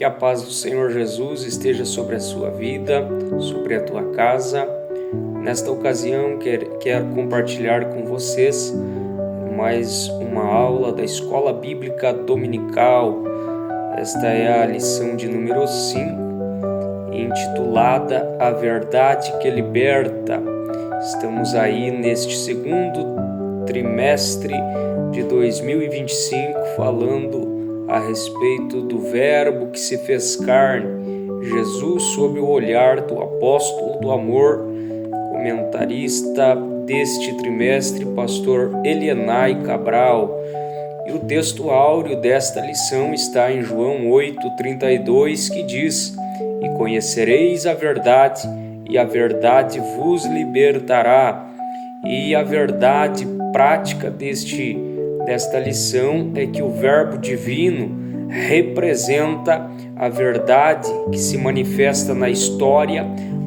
Que a paz do Senhor Jesus esteja sobre a sua vida, sobre a tua casa. Nesta ocasião, quero compartilhar com vocês mais uma aula da Escola Bíblica Dominical. Esta é a lição de número 5, intitulada A Verdade que Liberta. Estamos aí neste segundo trimestre de 2025 falando a respeito do Verbo que se fez carne, Jesus sob o olhar do apóstolo do amor, comentarista deste trimestre, pastor Elienay Cabral. E o texto áureo desta lição está em João 8:32, que diz: E conhecereis a verdade, e a verdade vos libertará. E a verdade prática desta lição é que o Verbo divino representa a verdade que se manifesta na história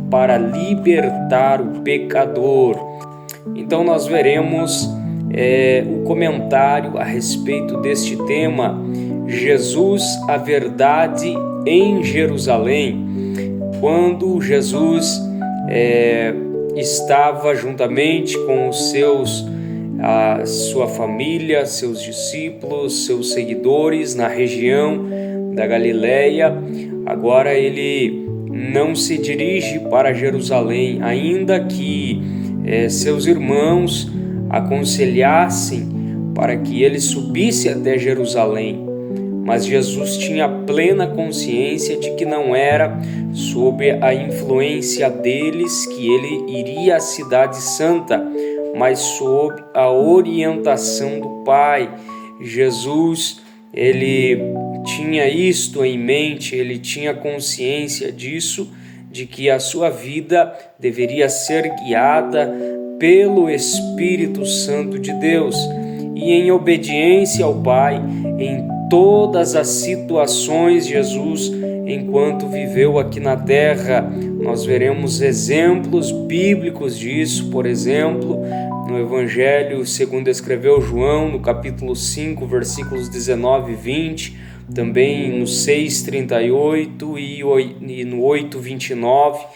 para libertar o pecador. Então nós veremos o comentário a respeito deste tema, Jesus, a verdade em Jerusalém. Quando Jesus estava juntamente com a sua família, seus discípulos, seus seguidores na região da Galileia, agora ele não se dirige para Jerusalém, ainda que seus irmãos aconselhassem para que ele subisse até Jerusalém. Mas Jesus tinha plena consciência de que não era sob a influência deles que ele iria à Cidade Santa, mas sob a orientação do Pai. Jesus, ele tinha isto em mente, ele tinha consciência disso, de que a sua vida deveria ser guiada pelo Espírito Santo de Deus. E em obediência ao Pai, em todas as situações, Jesus, enquanto viveu aqui na terra, nós veremos exemplos bíblicos disso. Por exemplo, no Evangelho segundo escreveu João, no capítulo 5, versículos 19 e 20, também no 6:38 e no 8:29,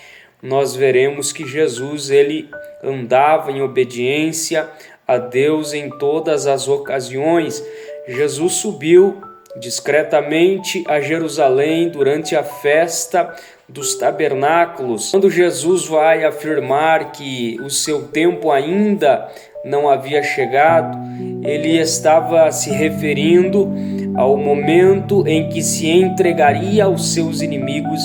nós veremos que Jesus ele andava em obediência a Deus em todas as ocasiões. Jesus subiu discretamente a Jerusalém durante a festa dos tabernáculos. Quando Jesus vai afirmar que o seu tempo ainda não havia chegado, ele estava se referindo ao momento em que se entregaria aos seus inimigos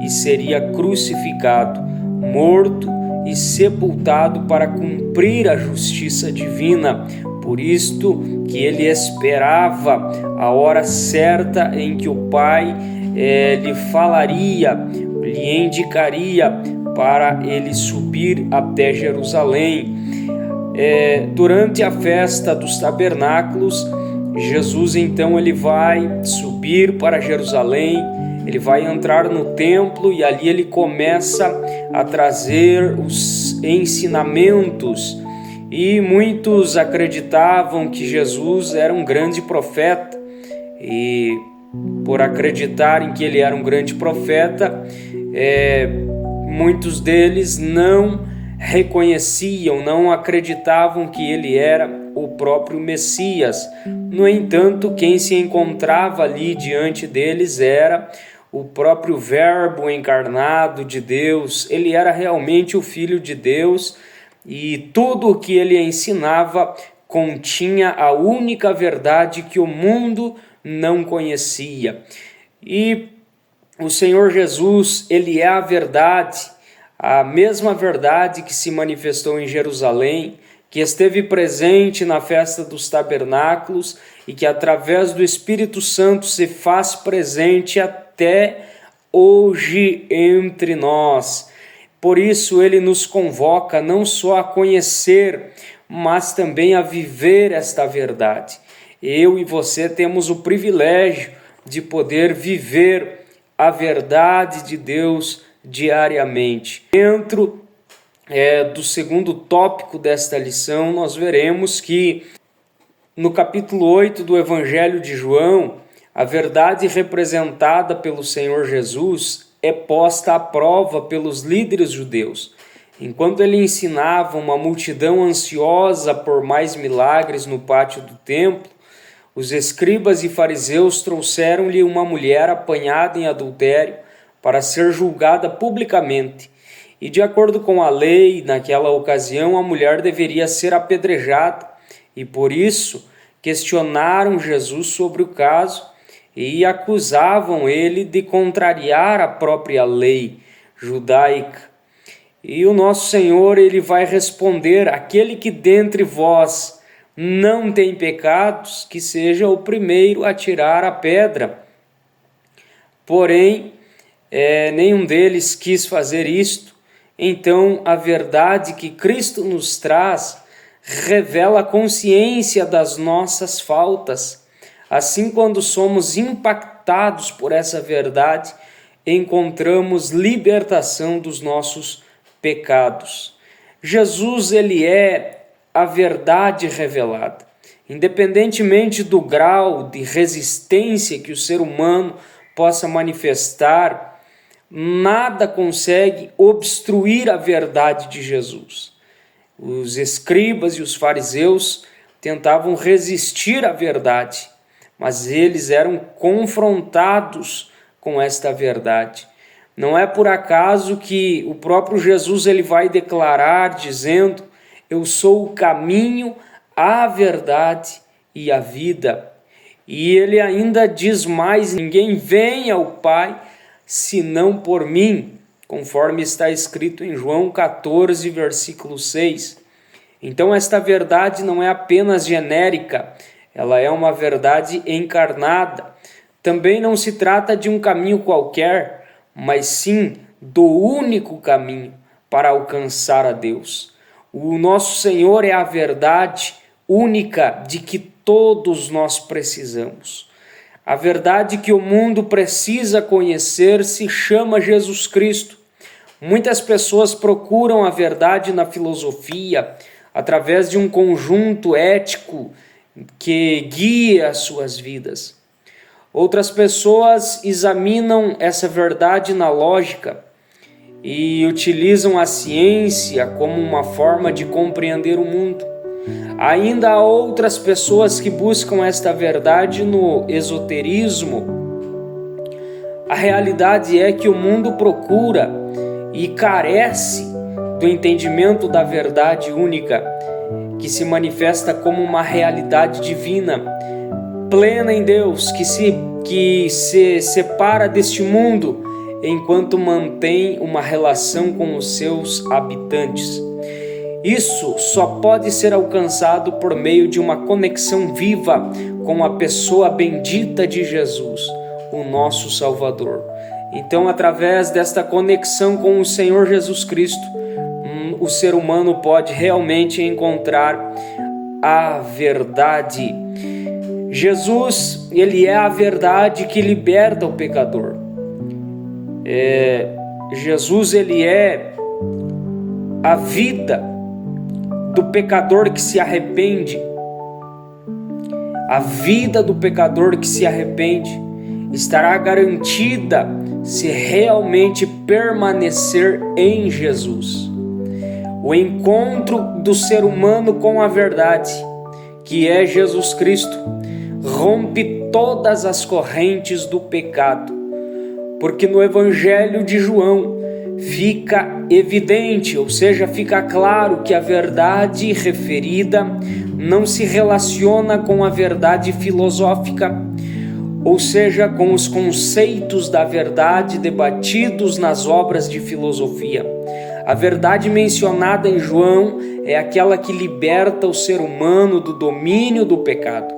e seria crucificado, morto e sepultado para cumprir a justiça divina. Por isto que ele esperava a hora certa em que o Pai lhe falaria, lhe indicaria para ele subir até Jerusalém. Durante a festa dos tabernáculos, Jesus então ele vai subir para Jerusalém, ele vai entrar no templo e ali ele começa a trazer os ensinamentos. E muitos acreditavam que Jesus era um grande profeta, e por acreditarem que ele era um grande profeta, muitos deles não reconheciam, não acreditavam que ele era o próprio Messias. No entanto, quem se encontrava ali diante deles era o próprio Verbo encarnado de Deus. Ele era realmente o Filho de Deus, e tudo o que ele ensinava continha a única verdade que o mundo não conhecia. E o Senhor Jesus, ele é a verdade, a mesma verdade que se manifestou em Jerusalém, que esteve presente na festa dos tabernáculos e que através do Espírito Santo se faz presente até hoje entre nós. Por isso ele nos convoca não só a conhecer, mas também a viver esta verdade. Eu e você temos o privilégio de poder viver a verdade de Deus diariamente. Dentro do segundo tópico desta lição, nós veremos que no capítulo 8 do Evangelho de João, A verdade representada pelo Senhor Jesus é posta à prova pelos líderes judeus. Enquanto ele ensinava uma multidão ansiosa por mais milagres no pátio do templo, os escribas e fariseus trouxeram-lhe uma mulher apanhada em adultério para ser julgada publicamente. E de acordo com a lei, naquela ocasião, a mulher deveria ser apedrejada. E por isso questionaram Jesus sobre o caso e acusavam ele de contrariar a própria lei judaica. E o nosso Senhor, ele vai responder: aquele que dentre vós não tem pecados, que seja o primeiro a tirar a pedra. Porém, nenhum deles quis fazer isto. Então, a verdade que Cristo nos traz revela a consciência das nossas faltas. Assim, quando somos impactados por essa verdade, encontramos libertação dos nossos pecados. Jesus, ele é a verdade revelada. Independentemente do grau de resistência que o ser humano possa manifestar, nada consegue obstruir a verdade de Jesus. Os escribas e os fariseus tentavam resistir à verdade, mas eles eram confrontados com esta verdade. Não é por acaso que o próprio Jesus ele vai declarar dizendo: eu sou o caminho, a verdade e a vida. E ele ainda diz mais: ninguém vem ao Pai senão por mim, conforme está escrito em João 14, versículo 6. Então esta verdade não é apenas genérica, ela é uma verdade encarnada. Também não se trata de um caminho qualquer, mas sim do único caminho para alcançar a Deus. O nosso Senhor é a verdade única de que todos nós precisamos. A verdade que o mundo precisa conhecer se chama Jesus Cristo. Muitas pessoas procuram a verdade na filosofia, através de um conjunto ético que guia as suas vidas. Outras pessoas examinam essa verdade na lógica e utilizam a ciência como uma forma de compreender o mundo. Ainda há outras pessoas que buscam esta verdade no esoterismo. A realidade é que o mundo procura e carece do entendimento da verdade única, que se manifesta como uma realidade divina, plena em Deus, que se separa deste mundo enquanto mantém uma relação com os seus habitantes. Isso só pode ser alcançado por meio de uma conexão viva com a pessoa bendita de Jesus, o nosso Salvador. Então, através desta conexão com o Senhor Jesus Cristo, o ser humano pode realmente encontrar a verdade. Jesus, ele é a verdade que liberta o pecador. Jesus, ele é a vida do pecador que se arrepende. A vida do pecador que se arrepende estará garantida se realmente permanecer em Jesus. O encontro do ser humano com a verdade, que é Jesus Cristo, rompe todas as correntes do pecado. Porque no Evangelho de João fica evidente, ou seja, fica claro que a verdade referida não se relaciona com a verdade filosófica, ou seja, com os conceitos da verdade debatidos nas obras de filosofia. A verdade mencionada em João é aquela que liberta o ser humano do domínio do pecado.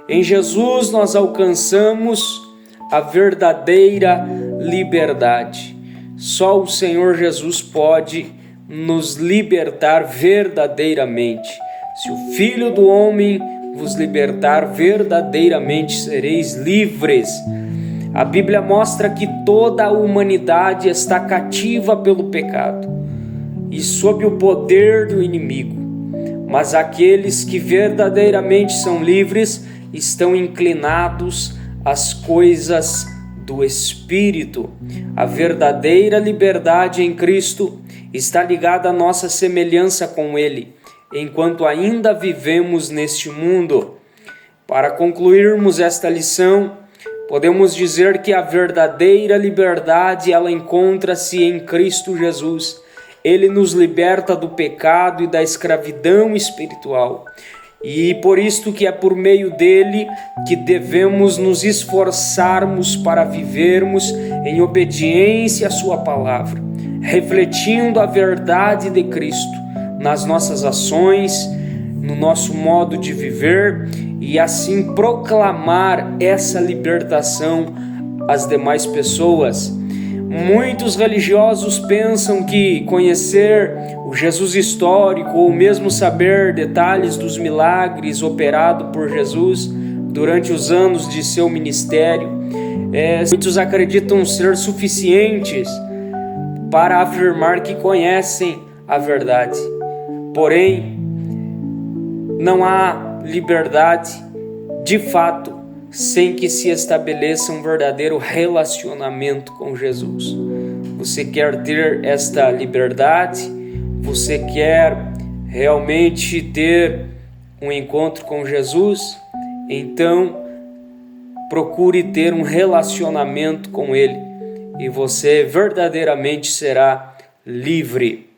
Em Jesus nós alcançamos a verdadeira liberdade. Só o Senhor Jesus pode nos libertar verdadeiramente. Se o Filho do Homem vos libertar, verdadeiramente sereis livres. A Bíblia mostra que toda a humanidade está cativa pelo pecado e sob o poder do inimigo. Mas aqueles que verdadeiramente são livres estão inclinados as coisas do Espírito. A verdadeira liberdade em Cristo está ligada à nossa semelhança com Ele, enquanto ainda vivemos neste mundo. Para concluirmos esta lição, podemos dizer que a verdadeira liberdade ela encontra-se em Cristo Jesus. Ele nos liberta do pecado e da escravidão espiritual. E por isto que é por meio dele que devemos nos esforçarmos para vivermos em obediência à sua palavra, refletindo a verdade de Cristo nas nossas ações, no nosso modo de viver e assim proclamar essa libertação às demais pessoas. Muitos religiosos pensam que conhecer o Jesus histórico ou mesmo saber detalhes dos milagres operados por Jesus durante os anos de seu ministério, muitos acreditam ser suficientes para afirmar que conhecem a verdade. Porém, não há liberdade de fato sem que se estabeleça um verdadeiro relacionamento com Jesus. Você quer ter esta liberdade? Você quer realmente ter um encontro com Jesus? Então, procure ter um relacionamento com Ele e você verdadeiramente será livre.